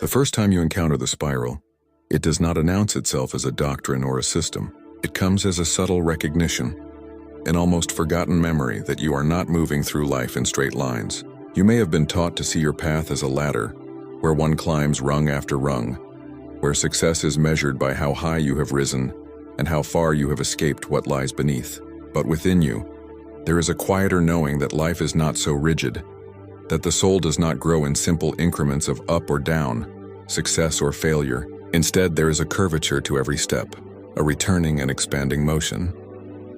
The first time you encounter the spiral, it does not announce itself as a doctrine or a system. It comes as a subtle recognition, an almost forgotten memory that you are not moving through life in straight lines. You may have been taught to see your path as a ladder, where one climbs rung after rung, where success is measured by how high you have risen and how far you have escaped what lies beneath. But within you, there is a quieter knowing that life is not so rigid, that the soul does not grow in simple increments of up or down, success or failure. Instead, there is a curvature to every step, a returning and expanding motion,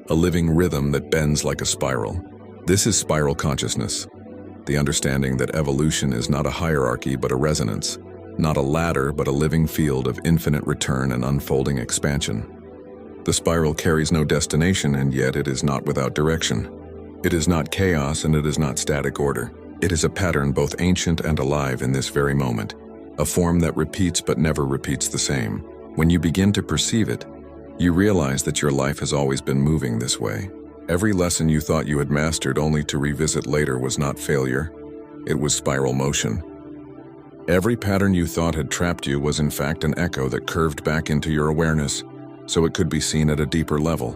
a living rhythm that bends like a spiral. This is spiral consciousness, the understanding that evolution is not a hierarchy but a resonance, not a ladder but a living field of infinite return and unfolding expansion. The spiral carries no destination, and yet it is not without direction. It is not chaos, and it is not static order. It is a pattern both ancient and alive in this very moment, a form that repeats but never repeats the same. When you begin to perceive it, you realize that your life has always been moving this way. Every lesson you thought you had mastered only to revisit later was not failure, it was spiral motion. Every pattern you thought had trapped you was in fact an echo that curved back into your awareness, so it could be seen at a deeper level.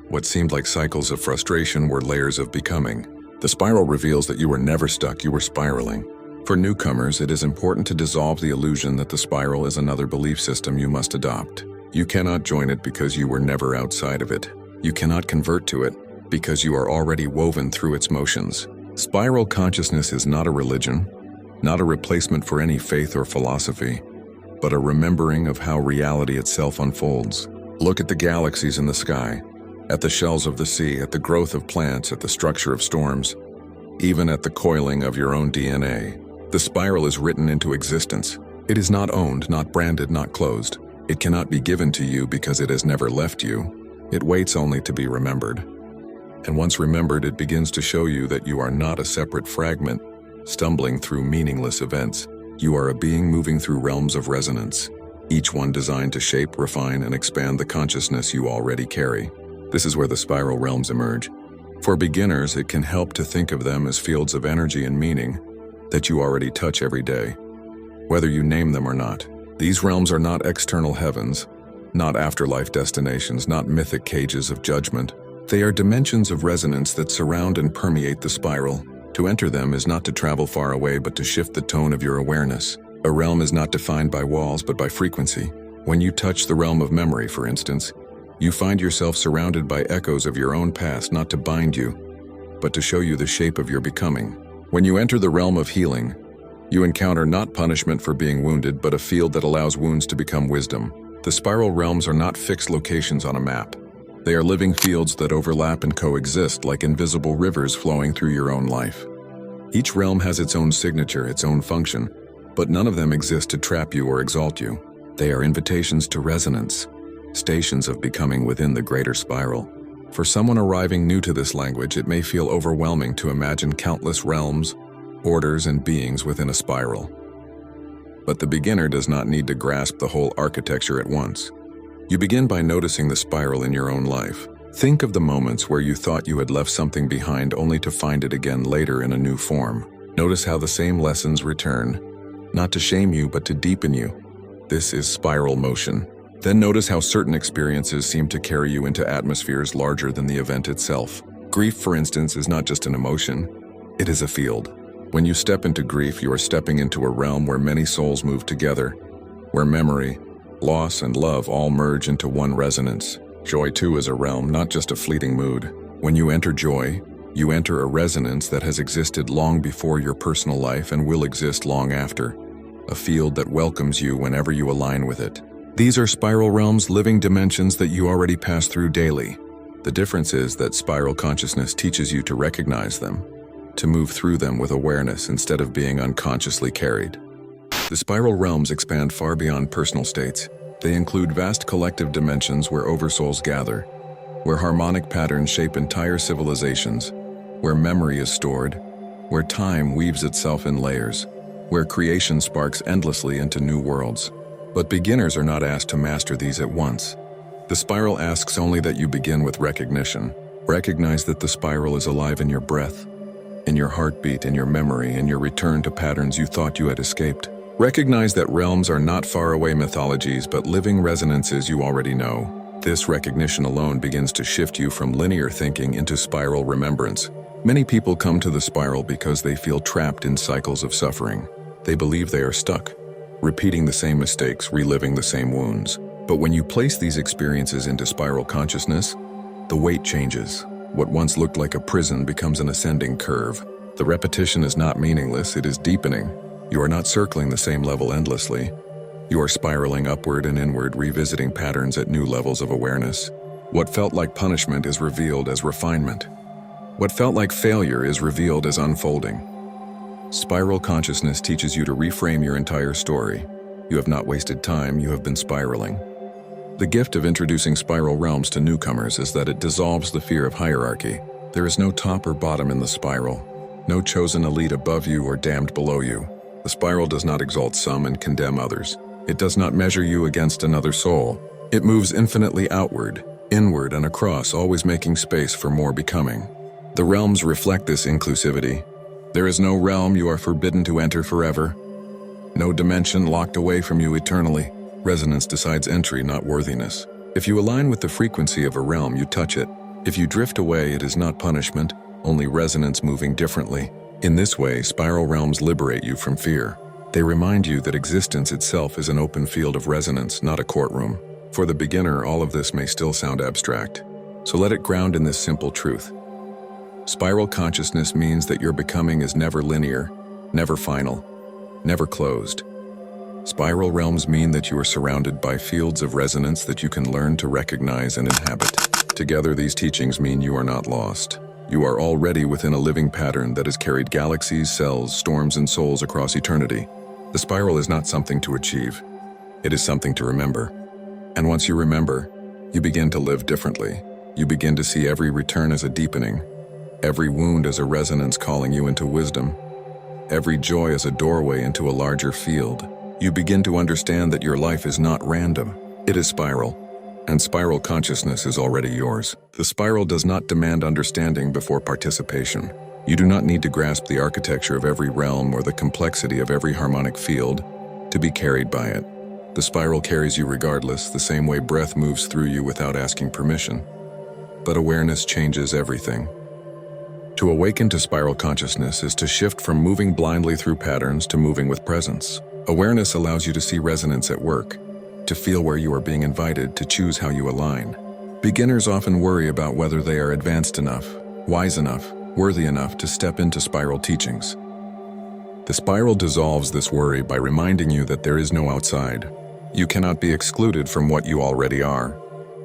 What seemed like cycles of frustration were layers of becoming. The spiral reveals that you were never stuck, you were spiraling. For newcomers, it is important to dissolve the illusion that the spiral is another belief system you must adopt. You cannot join it because you were never outside of it. You cannot convert to it because you are already woven through its motions. Spiral consciousness is not a religion, not a replacement for any faith or philosophy, but a remembering of how reality itself unfolds. Look at the galaxies in the sky, at the shells of the sea, at the growth of plants, at the structure of storms, even at the coiling of your own DNA. The spiral is written into existence. It is not owned, not branded, not closed. It cannot be given to you because it has never left you. It waits only to be remembered. And once remembered, it begins to show you that you are not a separate fragment, stumbling through meaningless events. You are a being moving through realms of resonance, each one designed to shape, refine, and expand the consciousness you already carry. This is where the spiral realms emerge. For beginners, it can help to think of them as fields of energy and meaning that you already touch every day, whether you name them or not. These realms are not external heavens, not afterlife destinations, not mythic cages of judgment. They are dimensions of resonance that surround and permeate the spiral. To enter them is not to travel far away, but to shift the tone of your awareness. A realm is not defined by walls, but by frequency. When you touch the realm of memory, for instance, you find yourself surrounded by echoes of your own past, not to bind you, but to show you the shape of your becoming. When you enter the realm of healing, you encounter not punishment for being wounded, but a field that allows wounds to become wisdom. The spiral realms are not fixed locations on a map. They are living fields that overlap and coexist like invisible rivers flowing through your own life. Each realm has its own signature, its own function, but none of them exist to trap you or exalt you. They are invitations to resonance, stations of becoming within the greater spiral. For someone arriving new to this language, it may feel overwhelming to imagine countless realms, orders, and beings within a spiral. But the beginner does not need to grasp the whole architecture at once. You begin by noticing the spiral in your own life. Think of the moments where you thought you had left something behind only to find it again later in a new form. Notice how the same lessons return, not to shame you, but to deepen you. This is spiral motion. Then notice how certain experiences seem to carry you into atmospheres larger than the event itself. Grief, for instance, is not just an emotion, it is a field. When you step into grief, you are stepping into a realm where many souls move together, where memory, loss, and love all merge into one resonance. Joy, too, is a realm, not just a fleeting mood. When you enter joy, you enter a resonance that has existed long before your personal life and will exist long after, a field that welcomes you whenever you align with it. These are spiral realms, living dimensions that you already pass through daily. The difference is that spiral consciousness teaches you to recognize them, to move through them with awareness instead of being unconsciously carried. The spiral realms expand far beyond personal states. They include vast collective dimensions where oversouls gather, where harmonic patterns shape entire civilizations, where memory is stored, where time weaves itself in layers, where creation sparks endlessly into new worlds. But beginners are not asked to master these at once. The spiral asks only that you begin with recognition. Recognize that the spiral is alive in your breath, in your heartbeat, in your memory, in your return to patterns you thought you had escaped. Recognize that realms are not faraway mythologies, but living resonances you already know. This recognition alone begins to shift you from linear thinking into spiral remembrance. Many people come to the spiral because they feel trapped in cycles of suffering. They believe they are stuck, repeating the same mistakes, reliving the same wounds. But when you place these experiences into spiral consciousness, the weight changes. What once looked like a prison becomes an ascending curve. The repetition is not meaningless, it is deepening. You are not circling the same level endlessly. You are spiraling upward and inward, revisiting patterns at new levels of awareness. What felt like punishment is revealed as refinement. What felt like failure is revealed as unfolding. Spiral consciousness teaches you to reframe your entire story. You have not wasted time, you have been spiraling. The gift of introducing spiral realms to newcomers is that it dissolves the fear of hierarchy. There is no top or bottom in the spiral, no chosen elite above you or damned below you. The spiral does not exalt some and condemn others. It does not measure you against another soul. It moves infinitely outward, inward, and across, always making space for more becoming. The realms reflect this inclusivity. There is no realm you are forbidden to enter forever. No dimension locked away from you eternally. Resonance decides entry, not worthiness. If you align with the frequency of a realm, you touch it. If you drift away, it is not punishment, only resonance moving differently. In this way, spiral realms liberate you from fear. They remind you that existence itself is an open field of resonance, not a courtroom. For the beginner, all of this may still sound abstract. So let it ground in this simple truth. Spiral consciousness means that your becoming is never linear, never final, never closed. Spiral realms mean that you are surrounded by fields of resonance that you can learn to recognize and inhabit. Together, these teachings mean you are not lost. You are already within a living pattern that has carried galaxies, cells, storms, and souls across eternity. The spiral is not something to achieve. It is something to remember. And once you remember, you begin to live differently. You begin to see every return as a deepening, every wound as a resonance calling you into wisdom, every joy as a doorway into a larger field. You begin to understand that your life is not random. It is spiral, and spiral consciousness is already yours. The spiral does not demand understanding before participation. You do not need to grasp the architecture of every realm or the complexity of every harmonic field to be carried by it. The spiral carries you regardless, the same way breath moves through you without asking permission. But awareness changes everything. To awaken to spiral consciousness is to shift from moving blindly through patterns to moving with presence. Awareness allows you to see resonance at work, to feel where you are being invited, to choose how you align. Beginners often worry about whether they are advanced enough, wise enough, worthy enough to step into spiral teachings. The spiral dissolves this worry by reminding you that there is no outside. You cannot be excluded from what you already are.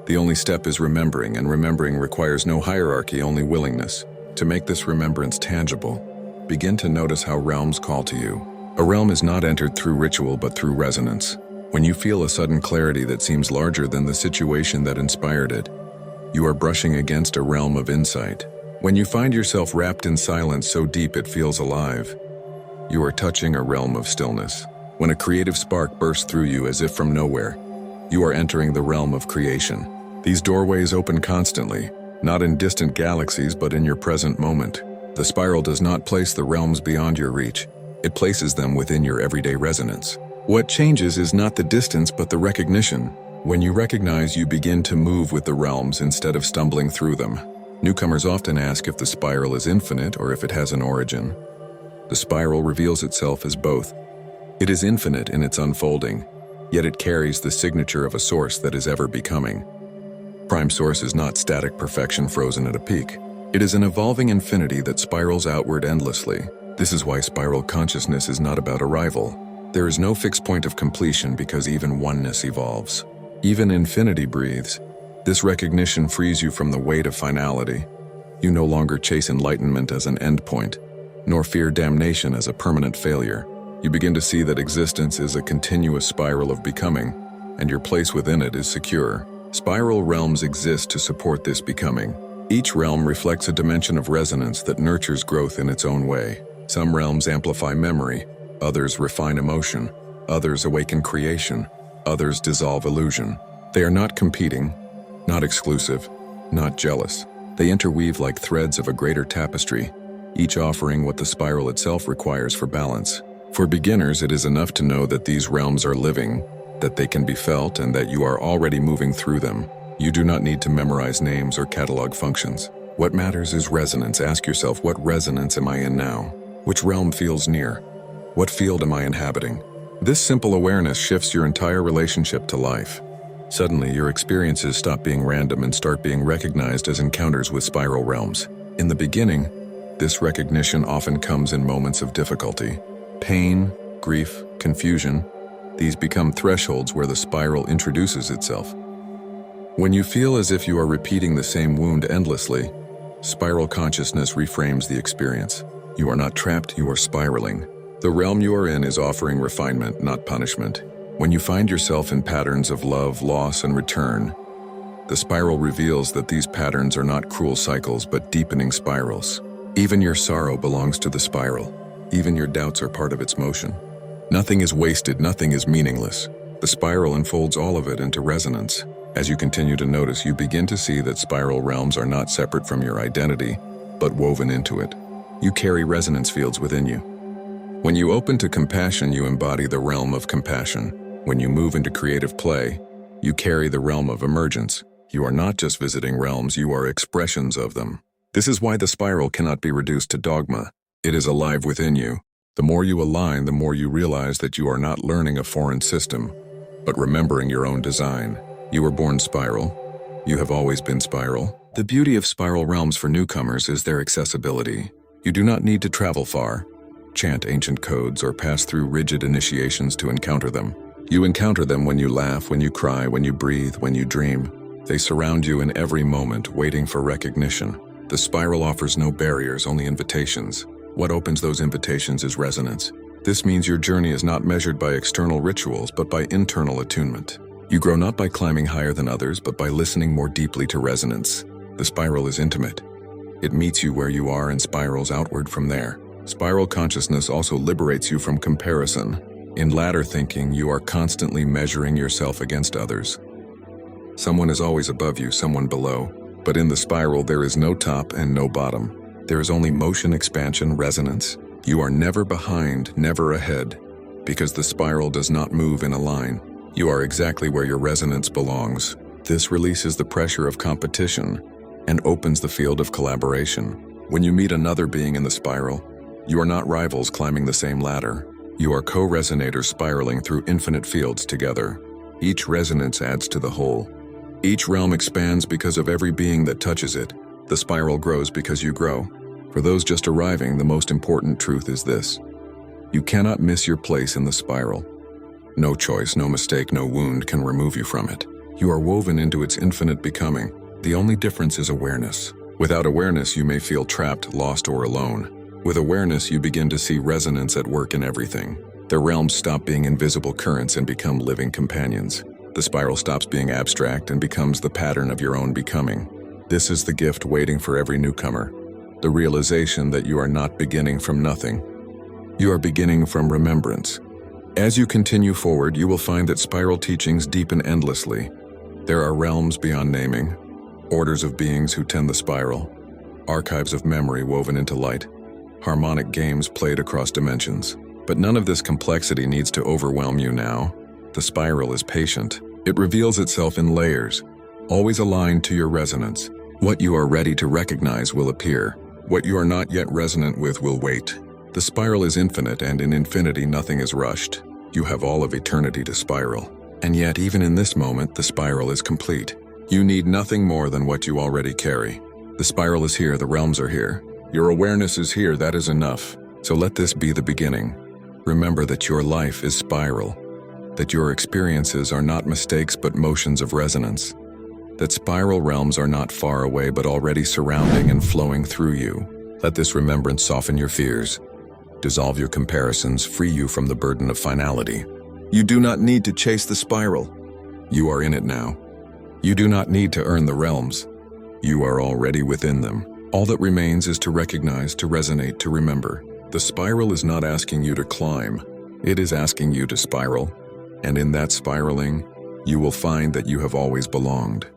The only step is remembering, and remembering requires no hierarchy, only willingness. To make this remembrance tangible, begin to notice how realms call to you. A realm is not entered through ritual but through resonance. When you feel a sudden clarity that seems larger than the situation that inspired it, you are brushing against a realm of insight. When you find yourself wrapped in silence so deep it feels alive, you are touching a realm of stillness. When a creative spark bursts through you as if from nowhere, you are entering the realm of creation. These doorways open constantly, not in distant galaxies but in your present moment. The spiral does not place the realms beyond your reach. It places them within your everyday resonance. What changes is not the distance but the recognition. When you recognize, you begin to move with the realms instead of stumbling through them. Newcomers often ask if the spiral is infinite or if it has an origin. The spiral reveals itself as both. It is infinite in its unfolding, yet it carries the signature of a source that is ever becoming. Prime source is not static perfection frozen at a peak. It is an evolving infinity that spirals outward endlessly. This is why spiral consciousness is not about arrival. There is no fixed point of completion because even oneness evolves. Even infinity breathes. This recognition frees you from the weight of finality. You no longer chase enlightenment as an endpoint. nor fear damnation as a permanent failure. You begin to see that existence is a continuous spiral of becoming, and your place within it is secure. Spiral realms exist to support this becoming. Each realm reflects a dimension of resonance that nurtures growth in its own way. Some realms amplify memory, others refine emotion, others awaken creation, others dissolve illusion. They are not competing, not exclusive, not jealous. They interweave like threads of a greater tapestry, each offering what the spiral itself requires for balance. For beginners, it is enough to know that these realms are living, that they can be felt, and that you are already moving through them. You do not need to memorize names or catalog functions. What matters is resonance. Ask yourself, what resonance am I in now? Which realm feels near? What field am I inhabiting? This simple awareness shifts your entire relationship to life. Suddenly, your experiences stop being random and start being recognized as encounters with spiral realms. In the beginning, this recognition often comes in moments of difficulty. Pain, grief, confusion, these become thresholds where the spiral introduces itself. When you feel as if you are repeating the same wound endlessly, spiral consciousness reframes the experience. You are not trapped, you are spiraling. The realm you are in is offering refinement, not punishment. When you find yourself in patterns of love, loss, and return, the spiral reveals that these patterns are not cruel cycles but deepening spirals. Even your sorrow belongs to the spiral. Even your doubts are part of its motion. Nothing is wasted, nothing is meaningless. The spiral unfolds all of it into resonance. As you continue to notice, you begin to see that spiral realms are not separate from your identity, but woven into it. You carry resonance fields within you. When you open to compassion, you embody the realm of compassion. When you move into creative play, you carry the realm of emergence. You are not just visiting realms, you are expressions of them. This is why the spiral cannot be reduced to dogma. It is alive within you. The more you align, the more you realize that you are not learning a foreign system, but remembering your own design. You were born spiral. You have always been spiral. The beauty of spiral realms for newcomers is their accessibility. You do not need to travel far, chant ancient codes, or pass through rigid initiations to encounter them. You encounter them when you laugh, when you cry, when you breathe, when you dream. They surround you in every moment, waiting for recognition. The spiral offers no barriers, only invitations. What opens those invitations is resonance. This means your journey is not measured by external rituals, but by internal attunement. You grow not by climbing higher than others, but by listening more deeply to resonance. The spiral is intimate. It meets you where you are and spirals outward from there. Spiral consciousness also liberates you from comparison. In ladder thinking, you are constantly measuring yourself against others. Someone is always above you, someone below. But in the spiral, there is no top and no bottom. There is only motion, expansion, resonance. You are never behind, never ahead, because the spiral does not move in a line. You are exactly where your resonance belongs. This releases the pressure of competition and opens the field of collaboration. When you meet another being in the spiral, you are not rivals climbing the same ladder. You are co-resonators spiraling through infinite fields together. Each resonance adds to the whole. Each realm expands because of every being that touches it. The spiral grows because you grow. For those just arriving, the most important truth is this: you cannot miss your place in the spiral. No choice, no mistake, no wound can remove you from it. You are woven into its infinite becoming. The only difference is awareness. Without awareness, you may feel trapped, lost, or alone. With awareness, you begin to see resonance at work in everything. The realms stop being invisible currents and become living companions. The spiral stops being abstract and becomes the pattern of your own becoming. This is the gift waiting for every newcomer. The realization that you are not beginning from nothing. You are beginning from remembrance. As you continue forward, you will find that spiral teachings deepen endlessly. There are realms beyond naming, orders of beings who tend the spiral, archives of memory woven into light, harmonic games played across dimensions. But none of this complexity needs to overwhelm you now. The spiral is patient. It reveals itself in layers, always aligned to your resonance. What you are ready to recognize will appear. What you are not yet resonant with will wait. The spiral is infinite, and in infinity nothing is rushed. You have all of eternity to spiral. And yet, even in this moment, the spiral is complete. You need nothing more than what you already carry. The spiral is here, the realms are here. Your awareness is here, that is enough. So let this be the beginning. Remember that your life is spiral. That your experiences are not mistakes but motions of resonance. That spiral realms are not far away but already surrounding and flowing through you. Let this remembrance soften your fears, dissolve your comparisons, free you from the burden of finality. You do not need to chase the spiral. You are in it now. You do not need to earn the realms. You are already within them. All that remains is to recognize, to resonate, to remember. The spiral is not asking you to climb. It is asking you to spiral. And in that spiraling, you will find that you have always belonged.